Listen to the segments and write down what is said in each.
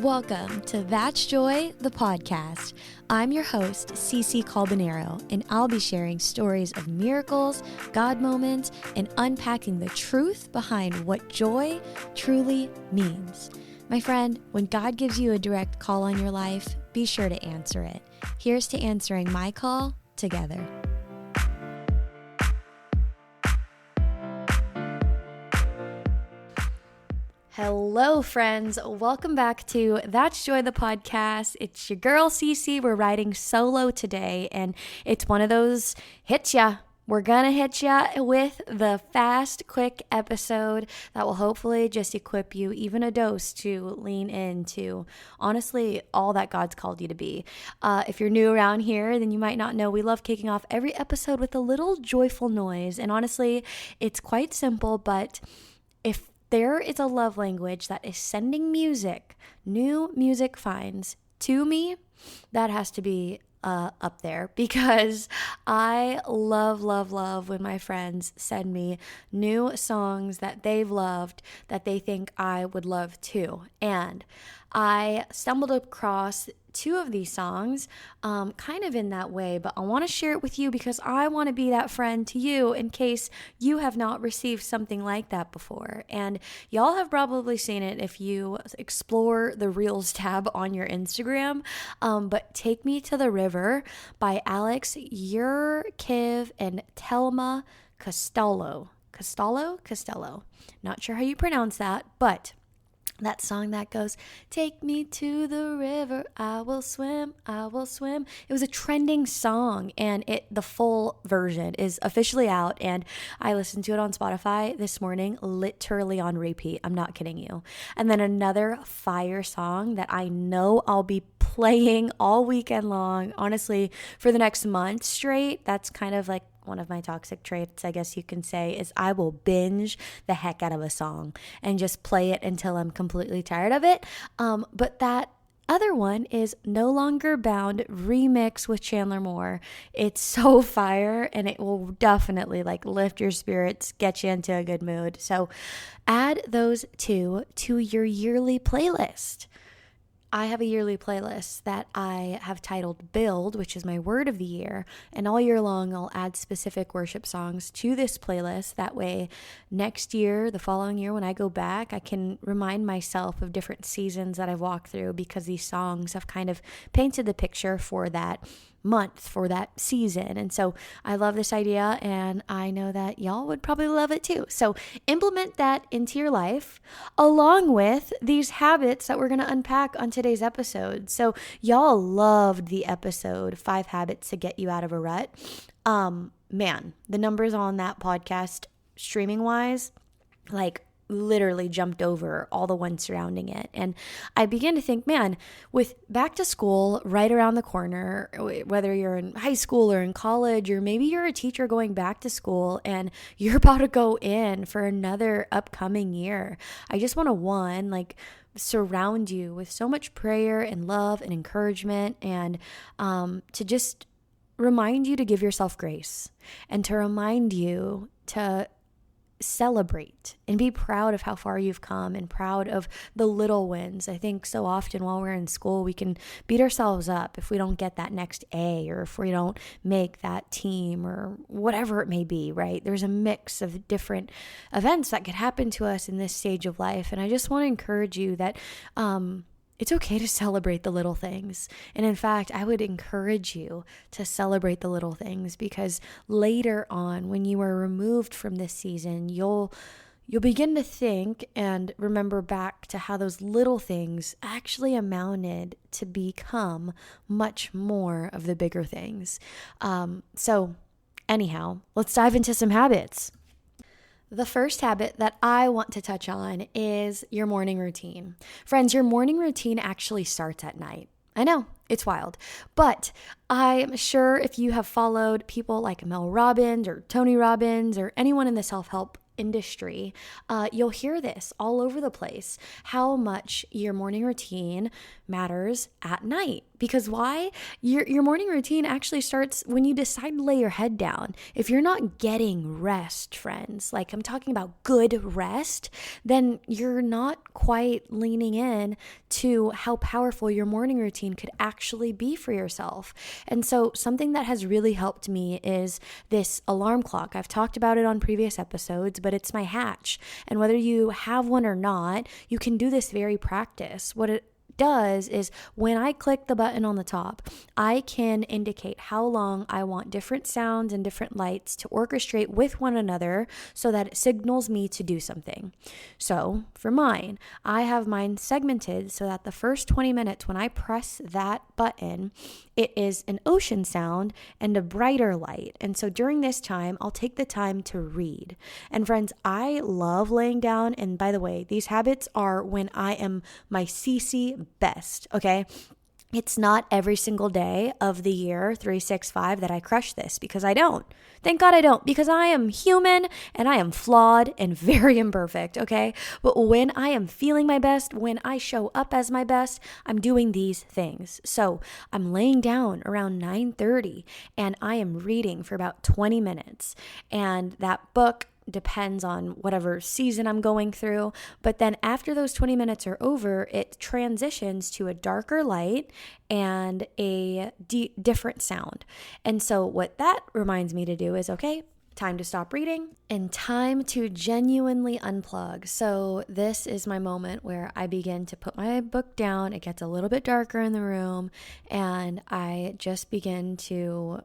Welcome to That's Joy, the podcast. I'm your host, Cece Calbanero, and I'll be sharing stories of miracles, God moments, and unpacking the truth behind what joy truly means. My friend, when God gives you a direct call on your life, be sure to answer it. Here's to answering my call together. Hello, friends. Welcome back to That's Joy, the podcast. It's your girl, Cece. We're riding solo today, and it's one of those hit ya. We're going to hit ya with the fast, quick episode that will hopefully just equip you even a dose to lean into, honestly, all that God's called you to be. If you're new around here, then you might not know we love kicking off every episode with a little joyful noise. And honestly, it's quite simple, but if there is a love language that is sending music, new music finds to me, that has to be up there, because I love when my friends send me new songs that they've loved that they think I would love too. And I stumbled across two of these songs kind of in that way, but I want to share it with you because I want to be that friend to you in case you have not received something like that before. And y'all have probably seen it if you explore the Reels tab on your Instagram. But Take Me to the River by Alex Yurkiv and Telma Costello. Costello. Not sure how you pronounce that, but that song that goes, take me to the river, I will swim. It was a trending song, and the full version is officially out, and I listened to it on Spotify this morning, literally on repeat. I'm not kidding you. And then another fire song that I know I'll be playing all weekend long, honestly, for the next month straight. That's kind of like one of my toxic traits, I guess you can say, is I will binge the heck out of a song and just play it until I'm completely tired of it. But that other one is No Longer Bound remix with Chandler Moore. It's so fire, and it will definitely lift your spirits, get you into a good mood. So add those two to your yearly playlist. I have a yearly playlist that I have titled Build, which is my word of the year. And all year long, I'll add specific worship songs to this playlist. That way, next year, the following year, when I go back, I can remind myself of different seasons that I've walked through, because these songs have kind of painted the picture for that month, for that season. And so I love this idea, and I know that y'all would probably love it too. So implement that into your life along with these habits that we're going to unpack on today's episode. So y'all loved the episode 5 Habits to Get You Out of a Rut. Man, the numbers on that podcast streaming wise, literally jumped over all the ones surrounding it. And I began to think, man, with back to school right around the corner, whether you're in high school or in college, or maybe you're a teacher going back to school and you're about to go in for another upcoming year, I just want to surround you with so much prayer and love and encouragement, and to just remind you to give yourself grace, and to remind you to celebrate and be proud of how far you've come, and proud of the little wins. I think so often while we're in school, we can beat ourselves up if we don't get that next A, or if we don't make that team, or whatever it may be, right? There's a mix of different events that could happen to us in this stage of life. And I just want to encourage you that it's okay to celebrate the little things. And in fact, I would encourage you to celebrate the little things, because later on, when you are removed from this season, you'll begin to think and remember back to how those little things actually amounted to become much more of the bigger things. So anyhow, let's dive into some habits. The first habit that I want to touch on is your morning routine. Friends, your morning routine actually starts at night. I know, it's wild, but I'm sure if you have followed people like Mel Robbins or Tony Robbins or anyone in the self-help industry, you'll hear this all over the place, how much your morning routine matters at night, Because why? Your morning routine actually starts when you decide to lay your head down. If you're not getting rest, friends, like I'm talking about good rest, then you're not quite leaning in to how powerful your morning routine could actually be for yourself. And so something that has really helped me is this alarm clock. I've talked about it on previous episodes, but it's my Hatch. And whether you have one or not, you can do this very practice. What it does is when I click the button on the top, I can indicate how long I want different sounds and different lights to orchestrate with one another so that it signals me to do something. So for mine, I have mine segmented so that the first 20 minutes when I press that button, it is an ocean sound and a brighter light. And so during this time, I'll take the time to read. And friends, I love laying down. And by the way, these habits are when I am my CC best, okay? It's not every single day of the year 365 that I crush this, because I don't. Thank God I don't, because I am human and I am flawed and very imperfect, okay? But when I am feeling my best, when I show up as my best, I'm doing these things. So I'm laying down around 9:30 and I am reading for about 20 minutes. And that book depends on whatever season I'm going through. But then after those 20 minutes are over, it transitions to a darker light and a different sound. And so what that reminds me to do is, okay, time to stop reading and time to genuinely unplug. So this is my moment where I begin to put my book down. It gets a little bit darker in the room and I just begin to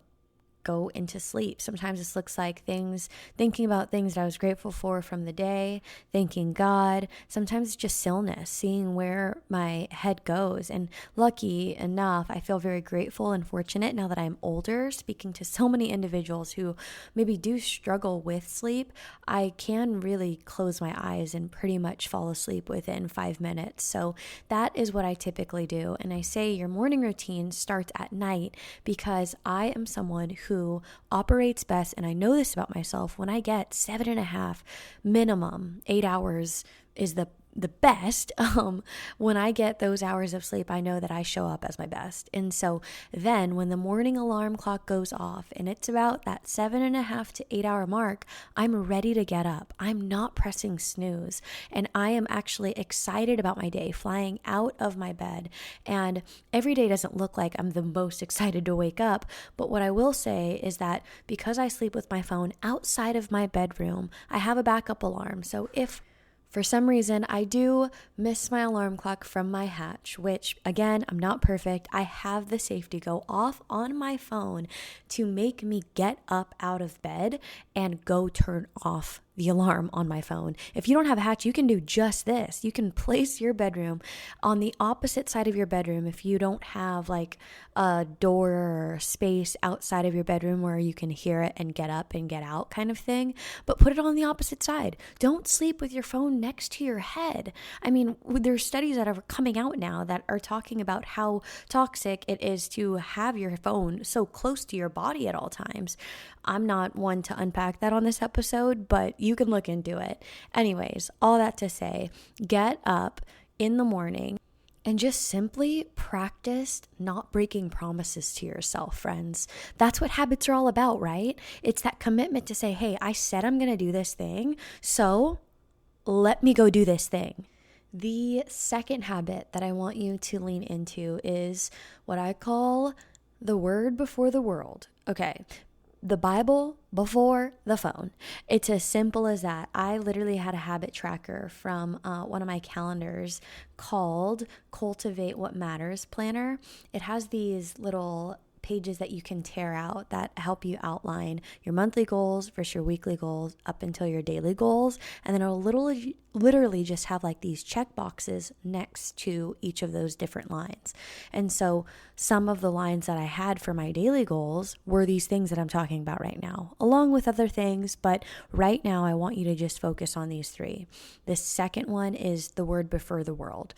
go into sleep. Sometimes this looks like thinking about things that I was grateful for from the day, thanking God. Sometimes it's just stillness, seeing where my head goes. And lucky enough, I feel very grateful and fortunate now that I'm older, speaking to so many individuals who maybe do struggle with sleep. I can really close my eyes and pretty much fall asleep within 5 minutes. So that is what I typically do. And I say your morning routine starts at night because I am someone who operates best, and I know this about myself, when I get 7.5 minimum, 8 hours is the best. When I get those hours of sleep, I know that I show up as my best. And so then when the morning alarm clock goes off and it's about that 7.5 to 8 hour mark, I'm ready to get up. I'm not pressing snooze. And I am actually excited about my day, flying out of my bed. And every day doesn't look like I'm the most excited to wake up. But what I will say is that because I sleep with my phone outside of my bedroom, I have a backup alarm. So if for some reason, I do miss my alarm clock from my Hatch, which again, I'm not perfect. I have the safety go off on my phone to make me get up out of bed and go turn off the alarm on my phone. If you don't have a Hatch, you can do just this. You can place your bedroom on the opposite side of your bedroom if you don't have like a door or space outside of your bedroom where you can hear it and get up and get out kind of thing. But put it on the opposite side. Don't sleep with your phone next to your head. I mean, there's studies that are coming out now that are talking about how toxic it is to have your phone so close to your body at all times. I'm not one to unpack that on this episode, but you can look into it. Anyways, all that to say, get up in the morning and just simply practice not breaking promises to yourself, friends. That's what habits are all about, right? It's that commitment to say, hey, I said I'm going to do this thing, so let me go do this thing. The second habit that I want you to lean into is what I call the word before the world. Okay. The Bible before the phone. It's as simple as that. I literally had a habit tracker from one of my calendars called Cultivate What Matters Planner. It has these little pages that you can tear out that help you outline your monthly goals versus your weekly goals up until your daily goals. And then it'll literally just have like these check boxes next to each of those different lines. And so some of the lines that I had for my daily goals were these things that I'm talking about right now, along with other things. But right now, I want you to just focus on these three. The second one is the word before the world.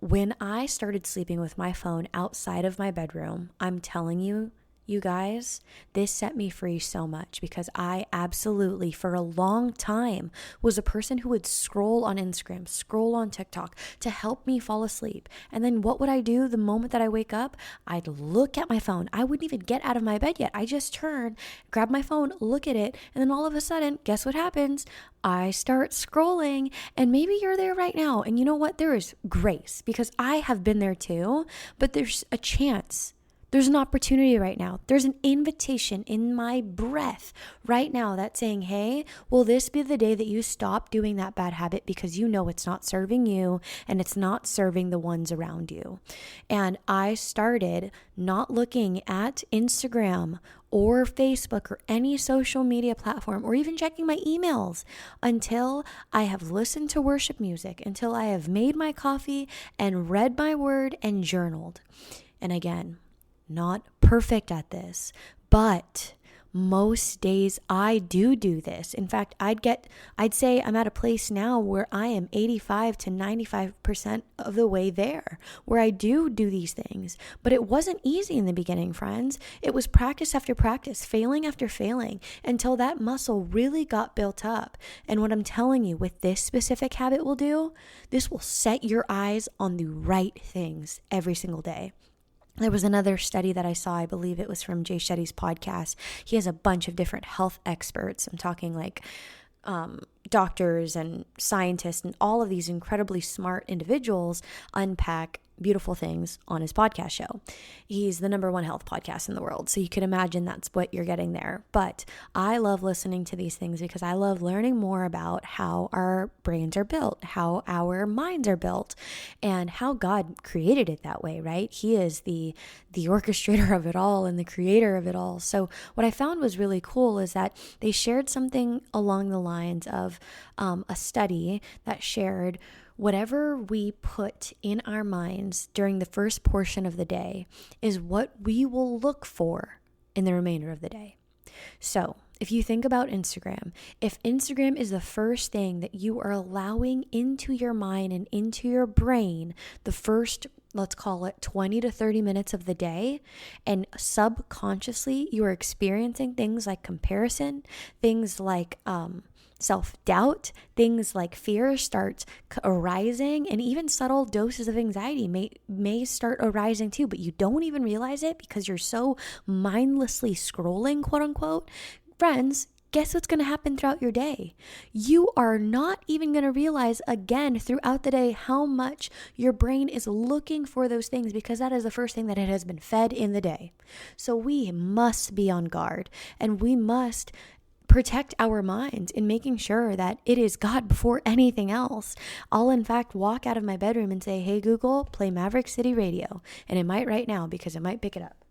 When I started sleeping with my phone outside of my bedroom, I'm telling you, you guys, this set me free so much because I absolutely, for a long time, was a person who would scroll on Instagram, scroll on TikTok to help me fall asleep. And then what would I do the moment that I wake up? I'd look at my phone. I wouldn't even get out of my bed yet. I just turn, grab my phone, look at it, and then all of a sudden, guess what happens? I start scrolling, and maybe you're there right now. And you know what? There is grace because I have been there too, but there's a chance. There's an opportunity right now. There's an invitation in my breath right now that's saying, hey, will this be the day that you stop doing that bad habit because you know it's not serving you and it's not serving the ones around you? And I started not looking at Instagram or Facebook or any social media platform or even checking my emails until I have listened to worship music, until I have made my coffee and read my word and journaled. And again, not perfect at this, but most days I do this. In fact, I'd say I'm at a place now where I am 85 to 95% of the way there, where I do these things. But it wasn't easy in the beginning, friends. It was practice after practice, failing after failing, until that muscle really got built up. And what I'm telling you, with this specific habit will do, this will set your eyes on the right things every single day. There was another study that I saw, I believe it was from Jay Shetty's podcast. He has a bunch of different health experts. I'm talking like doctors and scientists and all of these incredibly smart individuals unpack beautiful things on his podcast show. He's the #1 health podcast in the world. So you can imagine that's what you're getting there. But I love listening to these things because I love learning more about how our brains are built, how our minds are built, and how God created it that way, right? He is the orchestrator of it all and the creator of it all. So what I found was really cool is that they shared something along the lines of a study that shared whatever we put in our minds during the first portion of the day is what we will look for in the remainder of the day. So if you think about Instagram, if Instagram is the first thing that you are allowing into your mind and into your brain, the first, let's call it 20 to 30 minutes of the day, and subconsciously you are experiencing things like comparison, things like self-doubt, things like fear start arising, and even subtle doses of anxiety may start arising too, but you don't even realize it because you're so mindlessly scrolling, quote unquote. Friends, guess what's going to happen throughout your day? You are not even going to realize again throughout the day how much your brain is looking for those things because that is the first thing that it has been fed in the day. So we must be on guard, and we must protect our minds in making sure that it is God before anything else. I'll in fact walk out of my bedroom and say, hey Google, play Maverick City Radio. And it might right now because it might pick it up.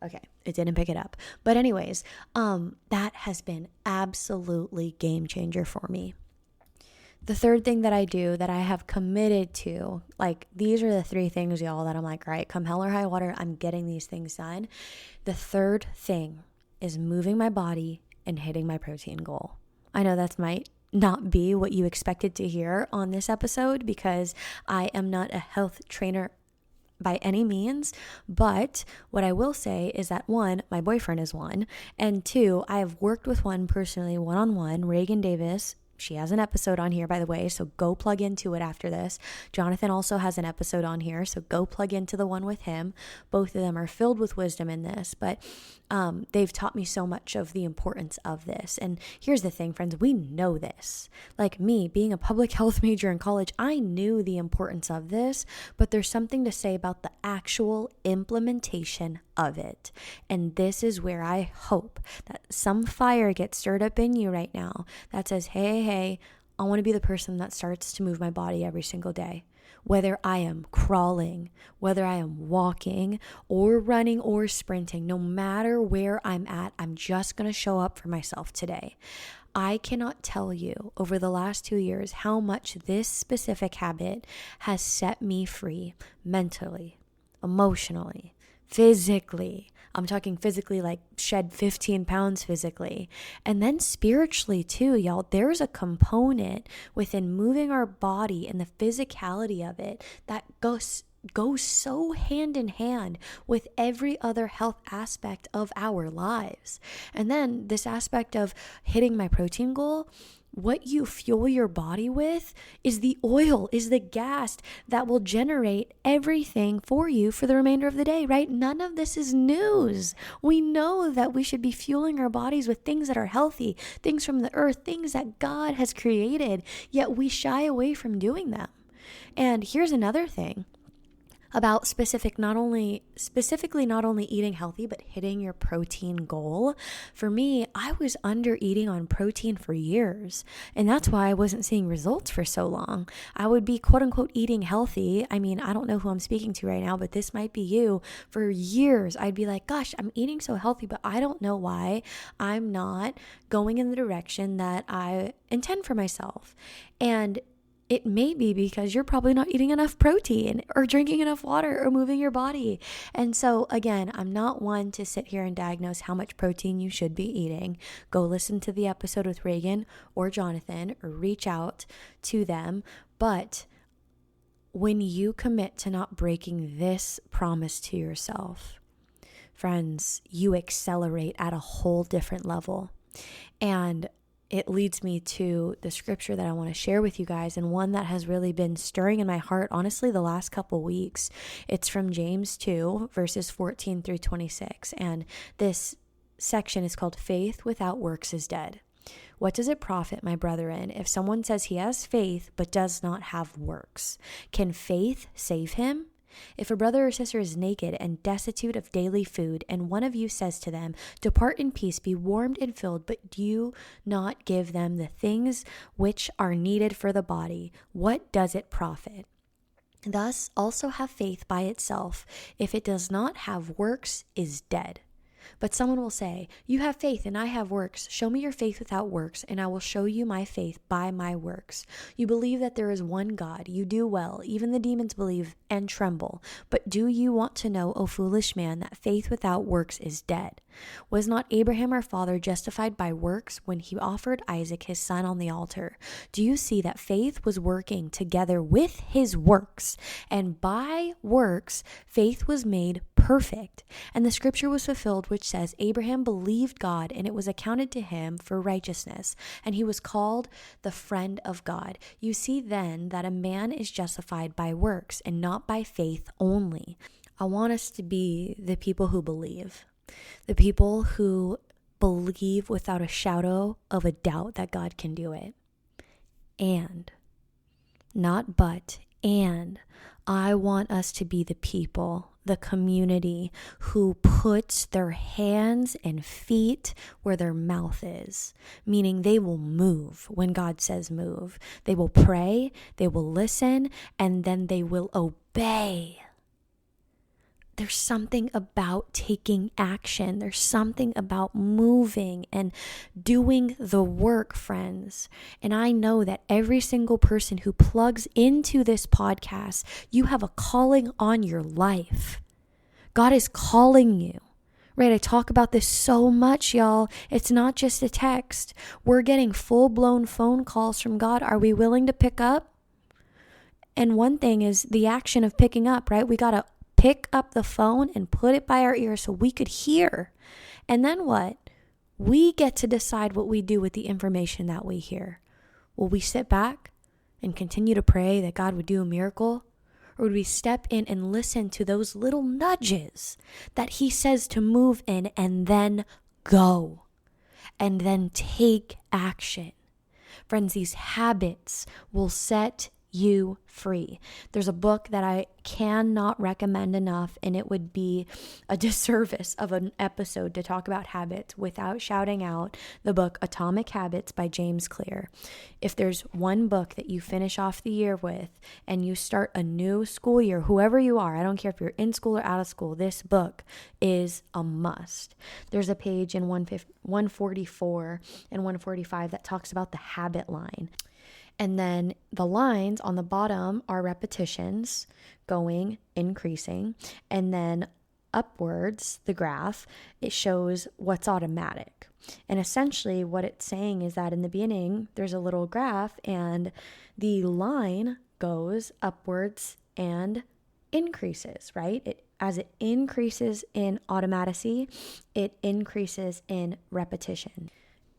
Okay, it didn't pick it up. But anyways, that has been absolutely game changer for me. The third thing that I do that I have committed to, like these are the 3 things, y'all, that I'm like, all right, come hell or high water, I'm getting these things done. The third thing is moving my body and hitting my protein goal. I know that might not be what you expected to hear on this episode because I am not a health trainer by any means, but what I will say is that 1, my boyfriend is one, and 2, I have worked with one personally, one-on-one, Reagan Davis. She has an episode on here, by the way, so go plug into it after this. Jonathan also has an episode on here, so go plug into the one with him. Both of them are filled with wisdom in this, but they've taught me so much of the importance of this. And here's the thing, friends, we know this. Like me, being a public health major in college, I knew the importance of this, but there's something to say about the actual implementation of it. And this is where I hope that some fire gets stirred up in you right now that says, hey, I want to be the person that starts to move my body every single day. Whether I am crawling, whether I am walking or running or sprinting, no matter where I'm at, I'm just going to show up for myself today. I cannot tell you over the last 2 years how much this specific habit has set me free mentally, emotionally, physically. I'm talking physically, like shed 15 pounds physically. And then spiritually too, y'all. There's a component within moving our body and the physicality of it that goes goes so hand in hand with every other health aspect of our lives. And then this aspect of hitting my protein goal, what you fuel your body with is the oil, is the gas that will generate everything for you for the remainder of the day, right? None of this is news. We know that we should be fueling our bodies with things that are healthy, things from the earth, things that God has created, yet we shy away from doing them. And here's another thing about specifically not only eating healthy, but hitting your protein goal. For me, I was under eating on protein for years, and that's why I wasn't seeing results for so long. I would be quote unquote eating healthy. I mean, I don't know who I'm speaking to right now, but this might be you. For years, I'd be like, gosh, I'm eating so healthy, but I don't know why I'm not going in the direction that I intend for myself. And it may be because you're probably not eating enough protein or drinking enough water or moving your body. And so again, I'm not one to sit here and diagnose how much protein you should be eating. Go listen to the episode with Reagan or Jonathan or reach out to them. But when you commit to not breaking this promise to yourself, friends, you accelerate at a whole different level. And it leads me to the scripture that I want to share with you guys, and one that has really been stirring in my heart, honestly, the last couple weeks. It's from James 2, verses 14 through 26. And this section is called Faith Without Works is Dead. What does it profit, my brethren, if someone says he has faith but does not have works? Can faith save him? If a brother or sister is naked and destitute of daily food, and one of you says to them, depart in peace, be warmed and filled, but do not give them the things which are needed for the body, what does it profit? Thus also have faith by itself, if it does not have works, is dead. But someone will say, you have faith and I have works. Show me your faith without works, and I will show you my faith by my works. You believe that there is one God. You do well. Even the demons believe and tremble. But do you want to know, O foolish man, that faith without works is dead? Was not Abraham our father justified by works when he offered Isaac his son on the altar? Do you see that faith was working together with his works, and by works faith was made perfect? And the scripture was fulfilled which says, Abraham believed God, and it was accounted to him for righteousness, and he was called the friend of God. You see then that a man is justified by works and not by faith only. I want us to be the people who believe. The people who believe without a shadow of a doubt that God can do it. And, not but, and I want us to be the people, the community who puts their hands and feet where their mouth is, meaning they will move when God says move. They will pray, they will listen, and then they will obey. There's something about taking action. There's something about moving and doing the work, friends. And I know that every single person who plugs into this podcast, you have a calling on your life. God is calling you. Right? I talk about this so much, y'all. It's not just a text. We're getting full-blown phone calls from God. Are we willing to pick up? And one thing is the action of picking up, right? We got to pick up the phone and put it by our ear so we could hear. And then what? We get to decide what we do with the information that we hear. Will we sit back and continue to pray that God would do a miracle? Or would we step in and listen to those little nudges that he says to move in and then go and then take action? Friends, these habits will set you free. There's a book that I cannot recommend enough, and it would be a disservice of an episode to talk about habits without shouting out the book Atomic Habits by James Clear. If there's one book that you finish off the year with and you start a new school year, whoever you are, I don't care if you're in school or out of school, this book is a must. There's a page in 144 and 145 that talks about the habit line. And then the lines on the bottom are repetitions going, increasing. And then upwards, the graph, it shows what's automatic. And essentially what it's saying is that in the beginning, there's a little graph and the line goes upwards and increases, right? As it increases in automaticity, it increases in repetition.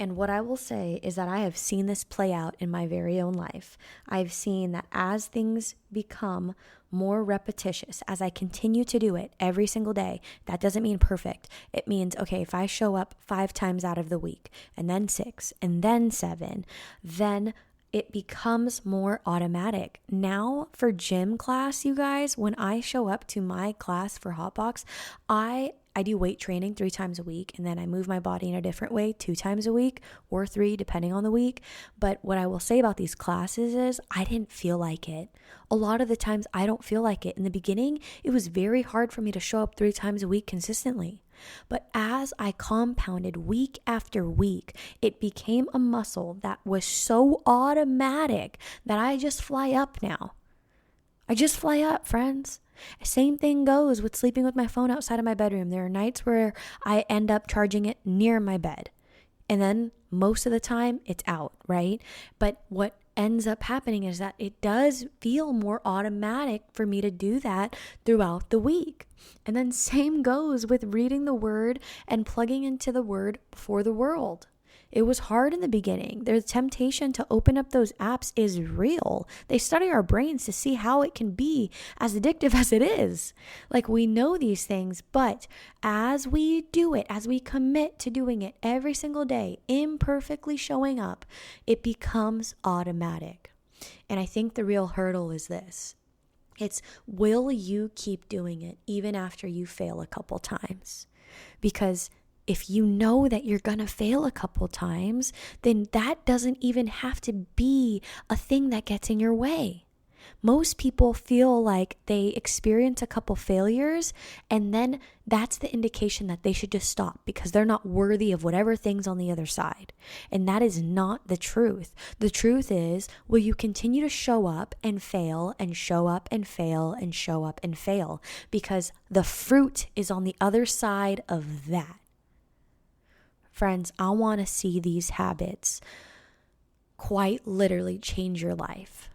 And what I will say is that I have seen this play out in my very own life. I've seen that as things become more repetitious, as I continue to do it every single day, that doesn't mean perfect. It means, okay, if I show up 5 times out of the week, and then 6, and then 7, then it becomes more automatic. Now for gym class, you guys, when I show up to my class for Hotbox, I do weight training 3 times a week, and then I move my body in a different way 2 times a week or 3, depending on the week. But what I will say about these classes is I didn't feel like it. A lot of the times I don't feel like it. In the beginning, it was very hard for me to show up 3 times a week consistently. But as I compounded week after week, it became a muscle that was so automatic that I just fly up now. I just fly up, friends. Same thing goes with sleeping with my phone outside of my bedroom. There are nights where I end up charging it near my bed. And then most of the time it's out, right? But what ends up happening is that it does feel more automatic for me to do that throughout the week. And then same goes with reading the word and plugging into the word for the world. It was hard in the beginning. The temptation to open up those apps is real. They study our brains to see how it can be as addictive as it is. Like, we know these things, but as we do it, as we commit to doing it every single day, imperfectly showing up, it becomes automatic. And I think the real hurdle is this. It's, will you keep doing it even after you fail a couple times? Because if you know that you're going to fail a couple times, then that doesn't even have to be a thing that gets in your way. Most people feel like they experience a couple failures, and then that's the indication that they should just stop because they're not worthy of whatever thing's on the other side. And that is not the truth. The truth is, will you continue to show up and fail and show up and fail and show up and fail? Because the fruit is on the other side of that. Friends, I want to see these habits quite literally change your life.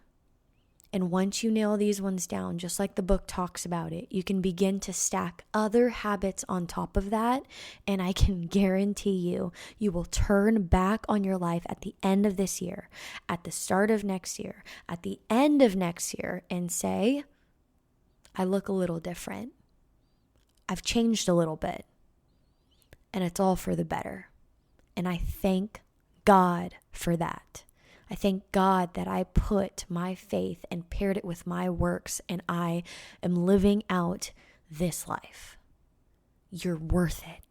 And once you nail these ones down, just like the book talks about it, you can begin to stack other habits on top of that. And I can guarantee you, you will turn back on your life at the end of this year, at the start of next year, at the end of next year, and say, I look a little different. I've changed a little bit. And it's all for the better. And I thank God for that. I thank God that I put my faith and paired it with my works, and I am living out this life. You're worth it.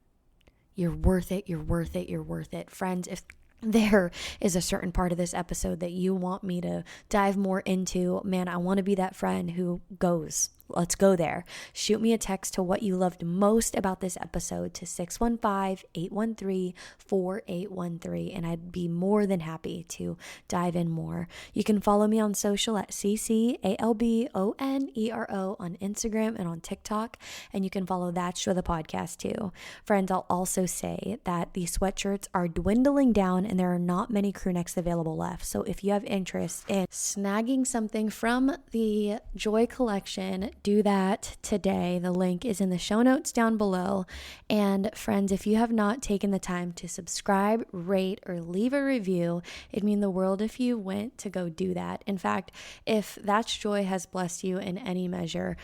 You're worth it. You're worth it. You're worth it. Friends, if there is a certain part of this episode that you want me to dive more into, man, I want to be that friend who goes. Let's go there. Shoot me a text to what you loved most about this episode to 615-813-4813, and I'd be more than happy to dive in more. You can follow me on social at CCALBONERO on Instagram and on TikTok, and you can follow That's Show the Podcast too. Friends, I'll also say that the sweatshirts are dwindling down and there are not many crew necks available left. So if you have interest in snagging something from the Joy collection, do that today. The link is in the show notes down below. And friends, if you have not taken the time to subscribe, rate, or leave a review, it'd mean the world if you went to go do that. In fact, if That's Joy has blessed you in any measure,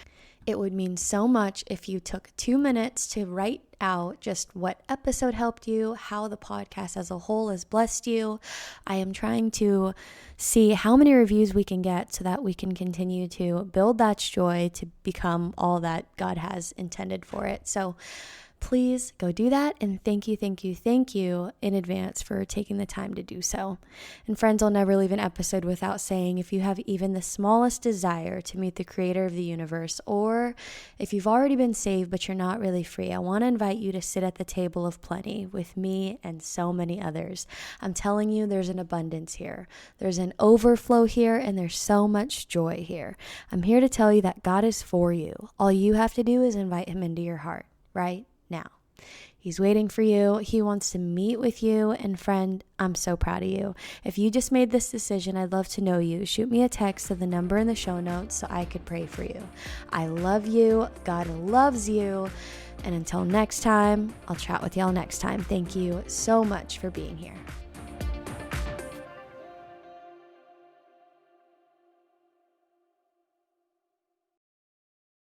it would mean so much if you took 2 minutes to write out just what episode helped you, how the podcast as a whole has blessed you. I am trying to see how many reviews we can get so that we can continue to build That's Joy to become all that God has intended for it. So please go do that. And thank you in advance for taking the time to do so. And friends, I'll never leave an episode without saying, if you have even the smallest desire to meet the creator of the universe, or if you've already been saved but you're not really free, I want to invite you to sit at the table of plenty with me and so many others. I'm telling you, there's an abundance here. There's an overflow here, and there's so much joy here. I'm here to tell you that God is for you. All you have to do is invite him into your heart right now. He's waiting for you. He wants to meet with you. And friend, I'm so proud of you. If you just made this decision, I'd love to know you. Shoot me a text to the number in the show notes so I could pray for you. I love you. God loves you. And until next time, I'll chat with y'all next time. Thank you so much for being here.